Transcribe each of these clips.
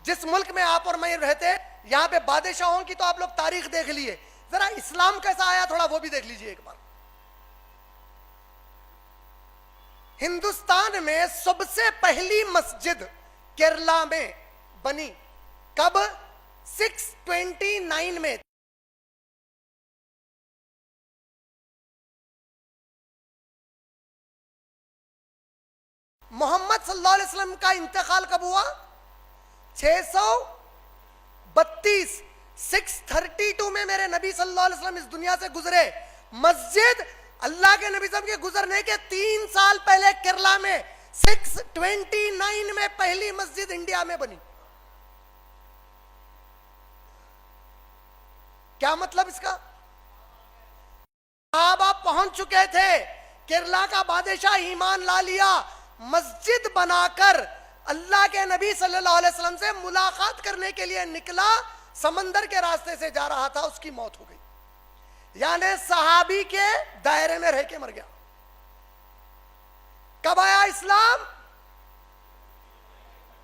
जिस मुल्क में आप और मैं रहते, यहां पे बादशाहों की तो आप लोग तारीख देख लिए, जरा इस्लाम कैसा आया थोड़ा वो भी देख लीजिए एक बार। हिंदुस्तान में सबसे पहली मस्जिद केरला में बनी कब? 629 में। मोहम्मद सल्लल्लाहु अलैहि वसल्लम का इंतकाल कब हुआ? 632। 632 में मेरे नबी सल्लल्लाहु अलैहि वसल्लम इस दुनिया से गुजरे। मस्जिद अल्लाह के नबी साहब के गुजरने के 3 साल पहले केरला में 629 में पहली मस्जिद इंडिया में बनी। क्या मतलब इसका? आप पहुंच चुके थे, केरला का बादशाह ईमान ला लिया, मस्जिद बनाकर अल्लाह के नबी सल्लल्लाहु अलैहि वसल्लम से मुलाकात करने के लिए निकला, समंदर के रास्ते से जा रहा था, उसकी मौत हो गई। यानी सहाबी के दायरे में रह के मर गया। कब आया इस्लाम?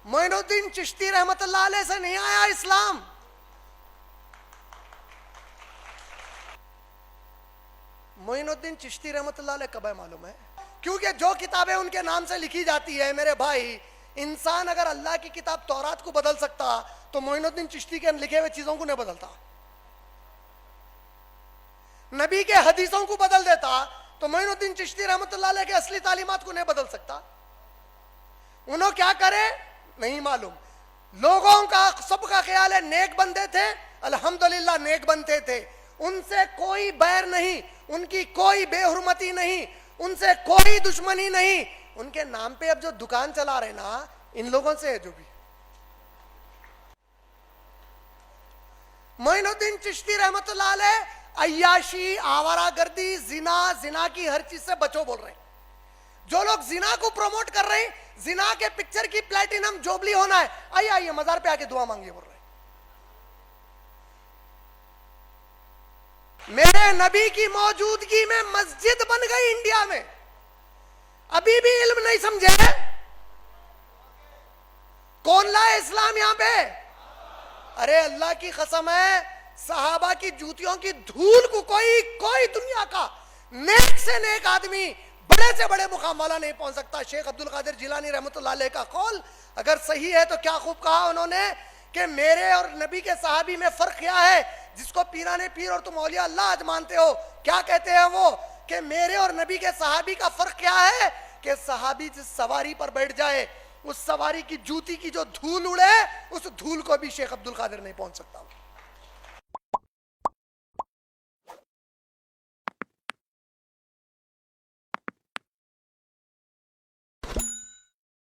मोइनुद्दीन चिश्ती रहमतुल्लाह अलैह से नहीं आया इस्लाम। मोइनुद्दीन चिश्ती रहमतुल्लाह अलैह कब है मालूम है? क्योंकि जो किताबें उनके नाम से लिखी जाती है मेरे भाई, इंसान अगर अल्लाह की किताब तौरात को बदल सकता तो मोइनुद्दीन चिश्ती के लिखे हुए चीजों को नहीं बदलता। नबी के हदीसों को बदल देता तो मोइनुद्दीन चिश्ती रहमतुल्लाह अलैह के असली तालीमात को नहीं बदल सकता। उन्होंने क्या करे नहीं मालूम। लोगों का सबका ख्याल है नेक बंदे थे, अल्हम्दुलिल्लाह नेक बनते थे, उनसे कोई बैर नहीं, उनकी कोई बेहुरमती नहीं, उनसे कोई दुश्मनी नहीं। उनके नाम पे अब जो दुकान चला रहे ना, इन लोगों से है जो भी। मोइनुद्दीन चिश्ती रहमतुल्लाह अलैह अय्याशी, आवारागर्दी, जिना की हर चीज से बचो बोल रहे हैं। जो लोग जिना को प्रमोट कर रहे हैं, जिना के पिक्चर की प्लेटिनम जोबली होना है, आइए आइए मजार पे आके दुआ मांगिए बोल रहे हैं। मेरे नबी की मौजूदगी में मस्जिद बन गई इंडिया में। अभी भी इल्म नहीं समझे? कौन लाए इस्लाम यहां पे? अरे अल्लाह की कसम है, सहाबा की जूतियों की धूल को कोई दुनिया का नेक से नेक आदमी, बड़े से बड़े मुकाम वाला नहीं पहुंच सकता। शेख अब्दुल कादिर जिलानी रहमतुल्लाह अलैह का कौल अगर सही है तो क्या खूब कहा उन्होंने कि मेरे और नबी के सहाबी में फर्क क्या है? जिसको पीराने पीर और तुम औलिया अल्लाह आज मानते हो, क्या कहते हैं वो कि मेरे और नबी के सहाबी का फर्क क्या है? कि सहाबी जिस सवारी पर बैठ जाए, उस सवारी की जूती की जो धूल उड़े, उस धूल को भी शेख अब्दुल कादिर नहीं पहुंच सकता।